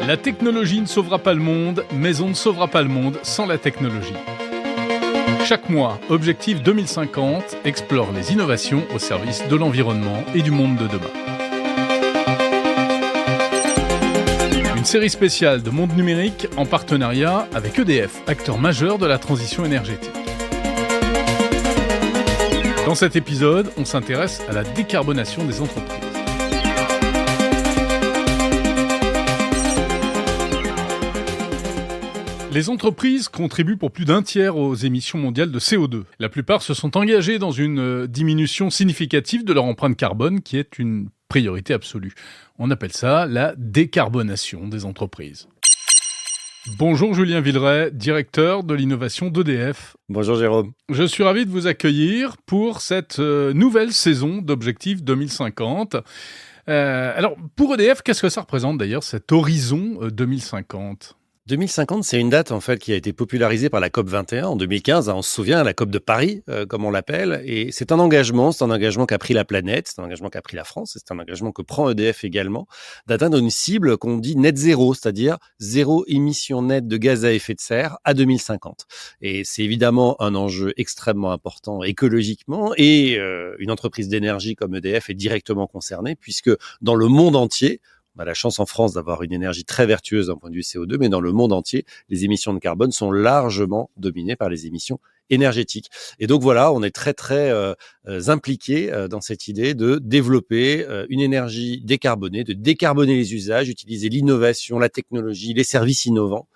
La technologie ne sauvera pas le monde, mais on ne sauvera pas le monde sans la technologie. Chaque mois, Objectif 2050 explore les innovations au service de l'environnement et du monde de demain. Une série spéciale de Monde Numérique en partenariat avec EDF, acteur majeur de la transition énergétique. Dans cet épisode, on s'intéresse à la décarbonation des entreprises. Les entreprises contribuent pour plus d'un tiers aux émissions mondiales de CO2. La plupart se sont engagées dans une diminution significative de leur empreinte carbone qui est une priorité absolue. On appelle ça la décarbonation des entreprises. Bonjour Julien Villeray, directeur de l'innovation d'EDF. Bonjour Jérôme. Je suis ravi de vous accueillir pour cette nouvelle saison d'Objectif 2050. Alors, pour EDF, qu'est-ce que ça représente d'ailleurs cet horizon 2050 ? 2050, c'est une date en fait qui a été popularisée par la COP21 en 2015. On se souvient, la COP de Paris, comme on l'appelle. Et c'est un engagement qu'a pris la planète, c'est un engagement qu'a pris la France, et c'est un engagement que prend EDF également, d'atteindre une cible qu'on dit net zéro, c'est-à-dire zéro émission nette de gaz à effet de serre à 2050. Et c'est évidemment un enjeu extrêmement important écologiquement, et une entreprise d'énergie comme EDF est directement concernée, puisque dans le monde entier, on a la chance en France d'avoir une énergie très vertueuse d'un point de vue CO2, mais dans le monde entier, les émissions de carbone sont largement dominées par les émissions énergétiques. Et donc voilà, on est très impliqués dans cette idée de développer une énergie décarbonée, de décarboner les usages, utiliser l'innovation, la technologie, les services innovants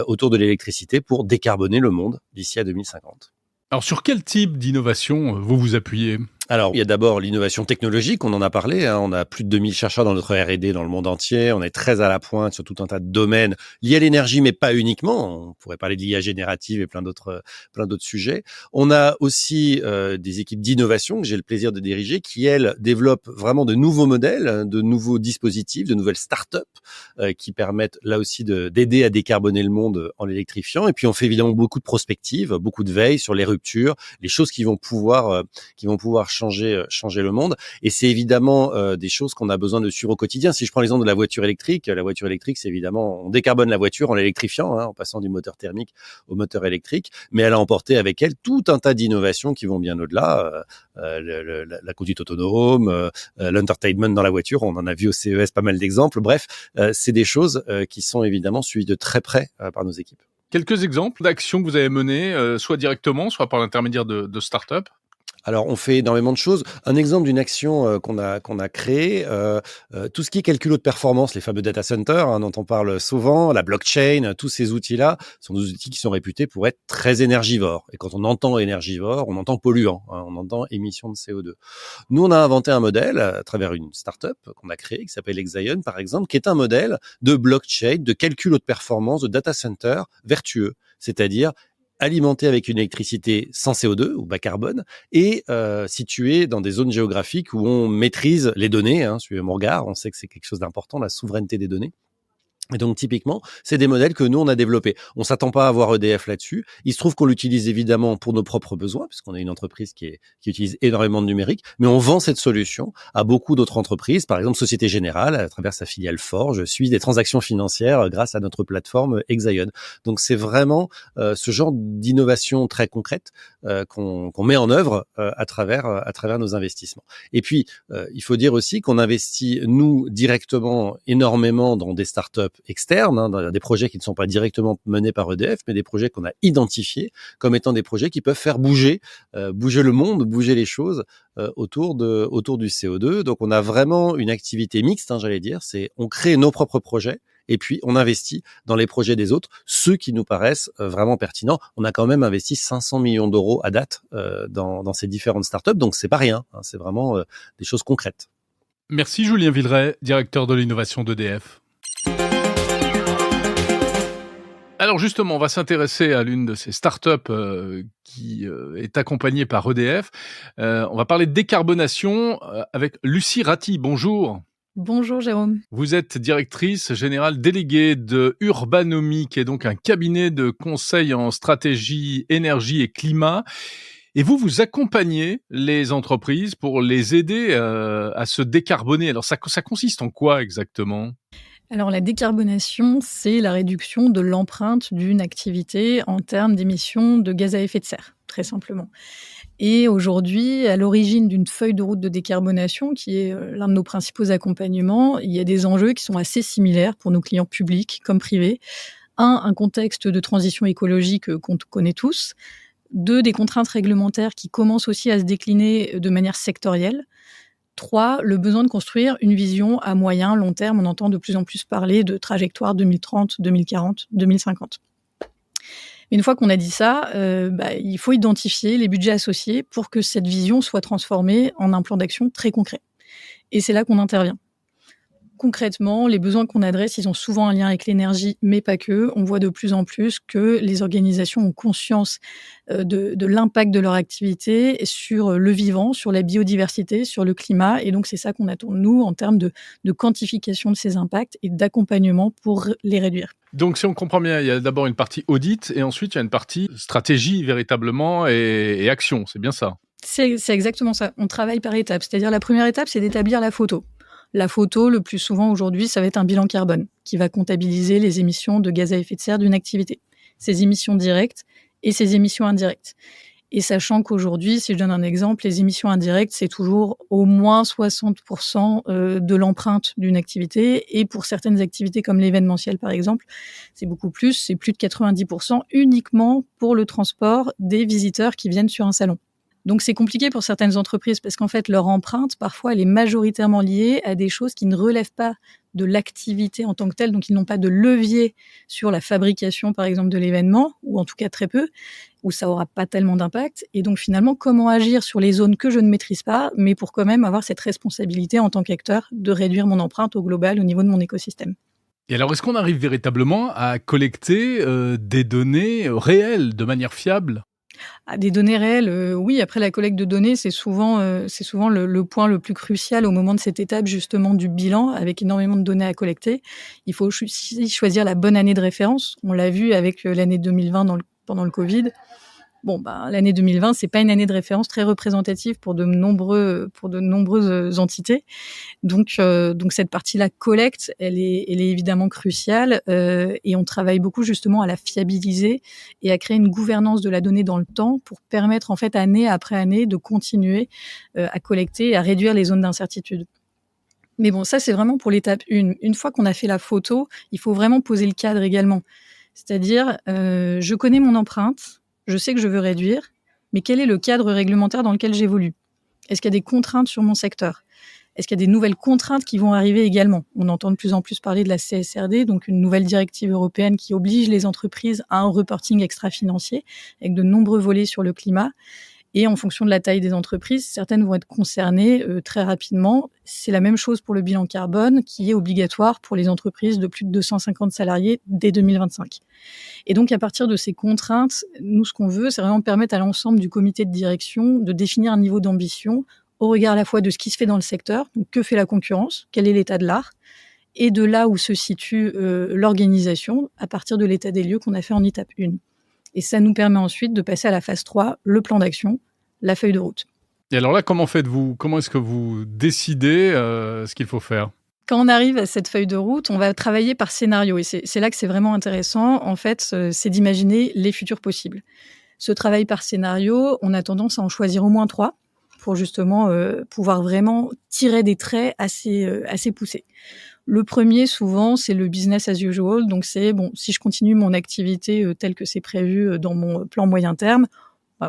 autour de l'électricité pour décarboner le monde d'ici à 2050. Alors sur quel type d'innovation vous vous appuyez ? Alors, il y a d'abord l'innovation technologique, on en a parlé, on a plus de 2000 chercheurs dans notre R&D dans le monde entier, on est très à la pointe sur tout un tas de domaines liés à l'énergie, mais pas uniquement, on pourrait parler de l'IA générative et plein d'autres sujets. On a aussi des équipes d'innovation que j'ai le plaisir de diriger, qui elles développent vraiment de nouveaux modèles, de nouveaux dispositifs, de nouvelles startups qui permettent là aussi d'aider à décarboner le monde en l'électrifiant. Et puis on fait évidemment beaucoup de prospectives, beaucoup de veille sur les ruptures, les choses qui vont pouvoir changer le monde. Et c'est évidemment des choses qu'on a besoin de suivre au quotidien. Si je prends l'exemple de la voiture électrique, c'est évidemment, on décarbone la voiture en l'électrifiant, en passant du moteur thermique au moteur électrique, mais elle a emporté avec elle tout un tas d'innovations qui vont bien au-delà, la conduite autonome, l'entertainment dans la voiture, on en a vu au CES pas mal d'exemples. Bref, c'est des choses qui sont évidemment suivies de très près par nos équipes. Quelques exemples d'actions que vous avez menées, soit directement, soit par l'intermédiaire de start-up ? Alors, on fait énormément de choses. Un exemple d'une action qu'on a créée, tout ce qui est calcul de performance, les fameux data centers dont on parle souvent, la blockchain, tous ces outils-là sont des outils qui sont réputés pour être très énergivores. Et quand on entend énergivore, on entend polluant, on entend émission de CO2. Nous, on a inventé un modèle à travers une start-up qu'on a créée, qui s'appelle Exaion, par exemple, qui est un modèle de blockchain, de calcul de performance, de data center vertueux, c'est-à-dire alimenté avec une électricité sans CO2 ou bas carbone et situé dans des zones géographiques où on maîtrise les données. Suivez mon regard, on sait que c'est quelque chose d'important, la souveraineté des données. Et donc, typiquement, c'est des modèles que nous, on a développés. On s'attend pas à avoir EDF là-dessus. Il se trouve qu'on l'utilise évidemment pour nos propres besoins, puisqu'on est une entreprise qui utilise énormément de numérique, mais on vend cette solution à beaucoup d'autres entreprises. Par exemple, Société Générale, à travers sa filiale Forge, suit des transactions financières grâce à notre plateforme Exaion. Donc, c'est vraiment ce genre d'innovation très concrète qu'on met en œuvre à travers nos investissements. Et puis, il faut dire aussi qu'on investit, nous, directement, énormément dans des startups externes, dans des projets qui ne sont pas directement menés par EDF, mais des projets qu'on a identifiés comme étant des projets qui peuvent faire bouger le monde, bouger les choses autour du CO2. Donc, on a vraiment une activité mixte, j'allais dire. C'est on crée nos propres projets et puis on investit dans les projets des autres, ceux qui nous paraissent vraiment pertinents. On a quand même investi 500 millions d'euros à date dans ces différentes startups, donc c'est pas rien. C'est vraiment des choses concrètes. Merci Julien Villeray, directeur de l'innovation d'EDF. Alors justement, on va s'intéresser à l'une de ces startups qui est accompagnée par EDF. On va parler de décarbonation avec Lucie Ratti. Bonjour. Bonjour Jérôme. Vous êtes directrice générale déléguée de Urbanomy, qui est donc un cabinet de conseil en stratégie, énergie et climat. Et vous accompagnez les entreprises pour les aider à se décarboner. Alors ça consiste en quoi exactement ? Alors la décarbonation, c'est la réduction de l'empreinte d'une activité en termes d'émissions de gaz à effet de serre, très simplement. Et aujourd'hui, à l'origine d'une feuille de route de décarbonation, qui est l'un de nos principaux accompagnements, il y a des enjeux qui sont assez similaires pour nos clients publics comme privés. Un contexte de transition écologique qu'on connaît tous. Deux, des contraintes réglementaires qui commencent aussi à se décliner de manière sectorielle. Trois, le besoin de construire une vision à moyen, long terme. On entend de plus en plus parler de trajectoire 2030, 2040, 2050. Mais une fois qu'on a dit ça, il faut identifier les budgets associés pour que cette vision soit transformée en un plan d'action très concret. Et c'est là qu'on intervient. Concrètement, les besoins qu'on adresse, ils ont souvent un lien avec l'énergie, mais pas que. On voit de plus en plus que les organisations ont conscience de l'impact de leur activité sur le vivant, sur la biodiversité, sur le climat. Et donc, c'est ça qu'on attend de nous en termes de quantification de ces impacts et d'accompagnement pour les réduire. Donc, si on comprend bien, il y a d'abord une partie audit et ensuite il y a une partie stratégie véritablement et action. C'est bien ça? C'est exactement ça. On travaille par étapes. C'est-à-dire, la première étape, c'est d'établir la photo. La photo, le plus souvent aujourd'hui, ça va être un bilan carbone qui va comptabiliser les émissions de gaz à effet de serre d'une activité, ses émissions directes et ses émissions indirectes. Et sachant qu'aujourd'hui, si je donne un exemple, les émissions indirectes, c'est toujours au moins 60% de l'empreinte d'une activité. Et pour certaines activités comme l'événementiel, par exemple, c'est beaucoup plus, c'est plus de 90% uniquement pour le transport des visiteurs qui viennent sur un salon. Donc, c'est compliqué pour certaines entreprises parce qu'en fait, leur empreinte, parfois, elle est majoritairement liée à des choses qui ne relèvent pas de l'activité en tant que telle. Donc, ils n'ont pas de levier sur la fabrication, par exemple, de l'événement, ou en tout cas très peu, où ça aura pas tellement d'impact. Et donc, finalement, comment agir sur les zones que je ne maîtrise pas, mais pour quand même avoir cette responsabilité en tant qu'acteur de réduire mon empreinte au global, au niveau de mon écosystème. Et alors, est-ce qu'on arrive véritablement à collecter des données réelles de manière fiable? Des données réelles, oui. Après, la collecte de données, c'est souvent le point le plus crucial au moment de cette étape justement du bilan, avec énormément de données à collecter. Il faut aussi choisir la bonne année de référence. On l'a vu avec l'année 2020 pendant le Covid. Bon, l'année 2020, c'est pas une année de référence très représentative pour de nombreuses entités. Donc cette partie-là collecte, elle est évidemment cruciale, et on travaille beaucoup justement à la fiabiliser et à créer une gouvernance de la donnée dans le temps pour permettre en fait année après année de continuer à collecter et à réduire les zones d'incertitude. Mais bon, ça c'est vraiment pour l'étape 1. Une fois qu'on a fait la photo, il faut vraiment poser le cadre également. C'est-à-dire, je connais mon empreinte, je sais que je veux réduire, mais quel est le cadre réglementaire dans lequel j'évolue? Est-ce qu'il y a des contraintes sur mon secteur? Est-ce qu'il y a des nouvelles contraintes qui vont arriver également? On entend de plus en plus parler de la CSRD, donc une nouvelle directive européenne qui oblige les entreprises à un reporting extra-financier avec de nombreux volets sur le climat. Et en fonction de la taille des entreprises, certaines vont être concernées très rapidement. C'est la même chose pour le bilan carbone qui est obligatoire pour les entreprises de plus de 250 salariés dès 2025. Et donc, à partir de ces contraintes, nous, ce qu'on veut, c'est vraiment permettre à l'ensemble du comité de direction de définir un niveau d'ambition au regard à la fois de ce qui se fait dans le secteur, donc que fait la concurrence, quel est l'état de l'art, et de là où se situe l'organisation à partir de l'état des lieux qu'on a fait en étape 1. Et ça nous permet ensuite de passer à la phase 3, le plan d'action, la feuille de route. Et alors là, comment faites-vous? Comment est-ce que vous décidez ce qu'il faut faire? Quand on arrive à cette feuille de route, on va travailler par scénario. Et c'est là que c'est vraiment intéressant. En fait, c'est d'imaginer les futurs possibles. Ce travail par scénario, on a tendance à en choisir au moins 3 pour justement pouvoir vraiment tirer des traits assez poussés. Le premier, souvent, c'est le business as usual. Donc, c'est, bon, si je continue mon activité telle que c'est prévu dans mon plan moyen terme,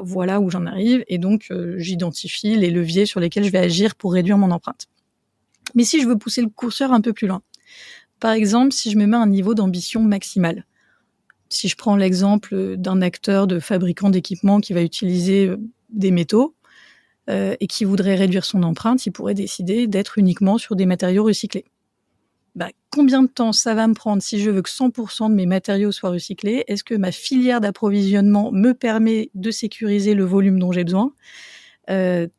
voilà où j'en arrive. Et donc, j'identifie les leviers sur lesquels je vais agir pour réduire mon empreinte. Mais si je veux pousser le curseur un peu plus loin, par exemple, si je me mets un niveau d'ambition maximale, si je prends l'exemple d'un acteur de fabricant d'équipements qui va utiliser des métaux et qui voudrait réduire son empreinte, il pourrait décider d'être uniquement sur des matériaux recyclés. Combien de temps ça va me prendre si je veux que 100% de mes matériaux soient recyclés? Est-ce que ma filière d'approvisionnement me permet de sécuriser le volume dont j'ai besoin?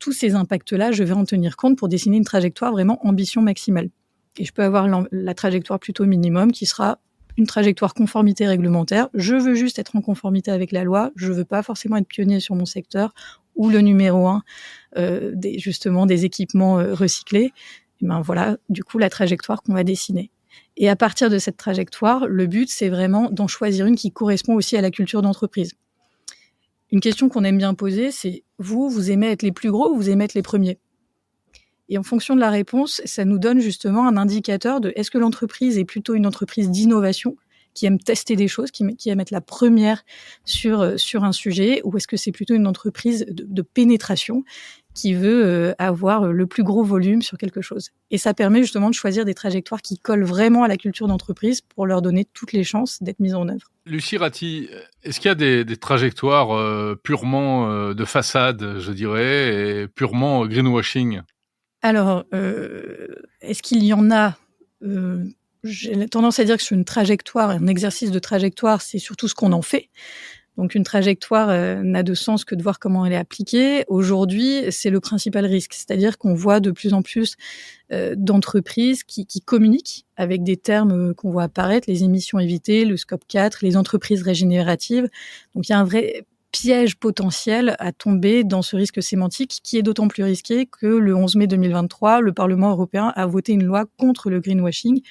Tous ces impacts-là, je vais en tenir compte pour dessiner une trajectoire vraiment ambition maximale. Et je peux avoir la trajectoire plutôt minimum qui sera une trajectoire conformité réglementaire. Je veux juste être en conformité avec la loi. Je veux pas forcément être pionnier sur mon secteur ou le numéro 1 des équipements recyclés. Et voilà, du coup, la trajectoire qu'on va dessiner. Et à partir de cette trajectoire, le but, c'est vraiment d'en choisir une qui correspond aussi à la culture d'entreprise. Une question qu'on aime bien poser, c'est vous aimez être les plus gros ou vous aimez être les premiers ? Et en fonction de la réponse, ça nous donne justement un indicateur de est-ce que l'entreprise est plutôt une entreprise d'innovation qui aime tester des choses, qui aime être la première sur un sujet, ou est-ce que c'est plutôt une entreprise de pénétration qui veut avoir le plus gros volume sur quelque chose. Et ça permet justement de choisir des trajectoires qui collent vraiment à la culture d'entreprise pour leur donner toutes les chances d'être mises en œuvre. Lucie Ratti, est-ce qu'il y a des trajectoires purement de façade, je dirais, et purement greenwashing ? Alors, est-ce qu'il y en a ? J'ai tendance à dire que sur une trajectoire, un exercice de trajectoire, c'est surtout ce qu'on en fait. Donc une trajectoire n'a de sens que de voir comment elle est appliquée. Aujourd'hui, c'est le principal risque, c'est-à-dire qu'on voit de plus en plus d'entreprises qui communiquent avec des termes qu'on voit apparaître, les émissions évitées, le scope 4, les entreprises régénératives. Donc il y a un vrai piège potentiel à tomber dans ce risque sémantique qui est d'autant plus risqué que le 11 mai 2023, le Parlement européen a voté une loi contre le greenwashing.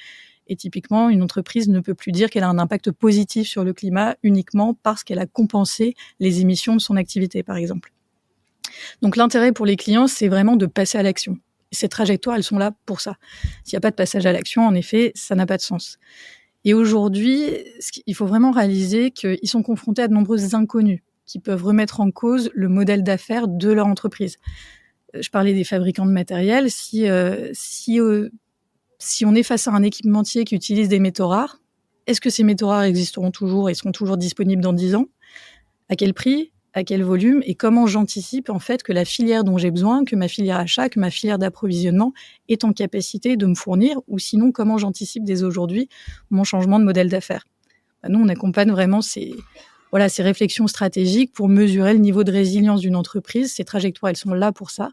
Et typiquement, une entreprise ne peut plus dire qu'elle a un impact positif sur le climat uniquement parce qu'elle a compensé les émissions de son activité, par exemple. Donc l'intérêt pour les clients, c'est vraiment de passer à l'action. Ces trajectoires, elles sont là pour ça. S'il n'y a pas de passage à l'action, en effet, ça n'a pas de sens. Et aujourd'hui, il faut vraiment réaliser qu'ils sont confrontés à de nombreuses inconnues qui peuvent remettre en cause le modèle d'affaires de leur entreprise. Je parlais des fabricants de matériel. Si on est face à un équipementier qui utilise des métaux rares, est-ce que ces métaux rares existeront toujours et seront toujours disponibles dans 10 ans ? À quel prix ? À quel volume ? Et comment j'anticipe en fait que la filière dont j'ai besoin, que ma filière achat, que ma filière d'approvisionnement est en capacité de me fournir ? Ou sinon, comment j'anticipe dès aujourd'hui mon changement de modèle d'affaires ? Nous, on accompagne vraiment ces réflexions stratégiques pour mesurer le niveau de résilience d'une entreprise. Ces trajectoires, elles sont là pour ça.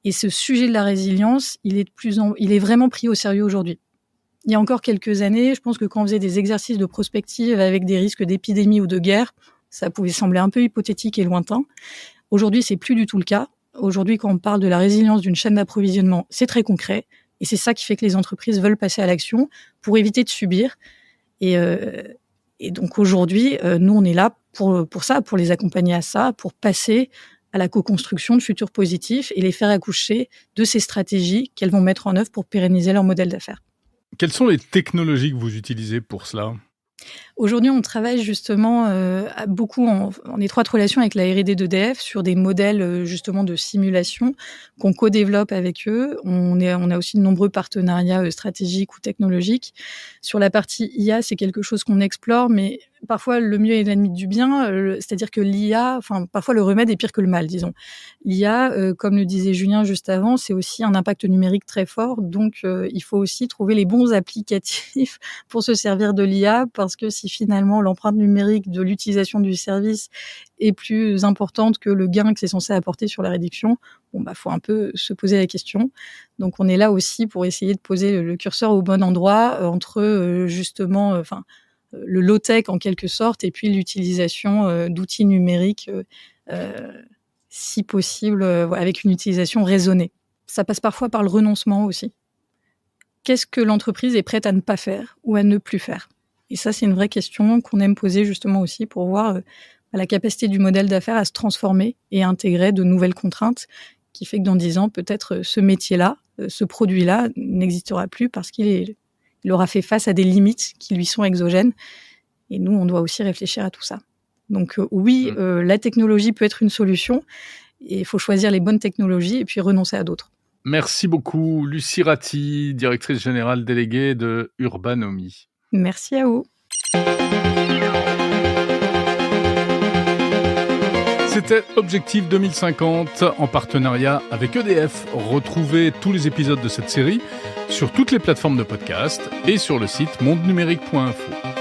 Et ce sujet de la résilience, il est vraiment pris au sérieux aujourd'hui. Il y a encore quelques années, je pense que quand on faisait des exercices de prospective avec des risques d'épidémie ou de guerre, ça pouvait sembler un peu hypothétique et lointain. Aujourd'hui, c'est plus du tout le cas. Aujourd'hui, quand on parle de la résilience d'une chaîne d'approvisionnement, c'est très concret. Et c'est ça qui fait que les entreprises veulent passer à l'action pour éviter de subir. Et donc aujourd'hui, nous, on est là pour ça, pour les accompagner à ça, pour passer à la co-construction de futurs positifs et les faire accoucher de ces stratégies qu'elles vont mettre en œuvre pour pérenniser leur modèle d'affaires. Quelles sont les technologies que vous utilisez pour cela ? Aujourd'hui, on travaille justement beaucoup en étroite relation avec la R&D d'EDF sur des modèles justement de simulation qu'on co-développe avec eux. On a aussi de nombreux partenariats stratégiques ou technologiques. Sur la partie IA, c'est quelque chose qu'on explore, mais parfois le mieux est l'ennemi du bien. C'est-à-dire que l'IA, parfois le remède est pire que le mal, disons. L'IA, comme le disait Julien juste avant, c'est aussi un impact numérique très fort. Donc, il faut aussi trouver les bons applicatifs pour se servir de l'IA, parce que si finalement l'empreinte numérique de l'utilisation du service est plus importante que le gain que c'est censé apporter sur la réduction, faut un peu se poser la question. Donc, on est là aussi pour essayer de poser le curseur au bon endroit entre justement, le low-tech en quelque sorte, et puis l'utilisation d'outils numériques, si possible, avec une utilisation raisonnée. Ça passe parfois par le renoncement aussi. Qu'est-ce que l'entreprise est prête à ne pas faire ou à ne plus faire ? Et ça, c'est une vraie question qu'on aime poser justement aussi pour voir la capacité du modèle d'affaires à se transformer et à intégrer de nouvelles contraintes, qui fait que dans 10 ans, peut-être ce métier-là, ce produit-là n'existera plus parce qu'il aura fait face à des limites qui lui sont exogènes. Et nous, on doit aussi réfléchir à tout ça. Donc la technologie peut être une solution, et il faut choisir les bonnes technologies et puis renoncer à d'autres. Merci beaucoup, Lucie Ratti, directrice générale déléguée de Urbanomy. Merci à vous. C'était Objectif 2050 en partenariat avec EDF. Retrouvez tous les épisodes de cette série sur toutes les plateformes de podcast et sur le site mondenumérique.info.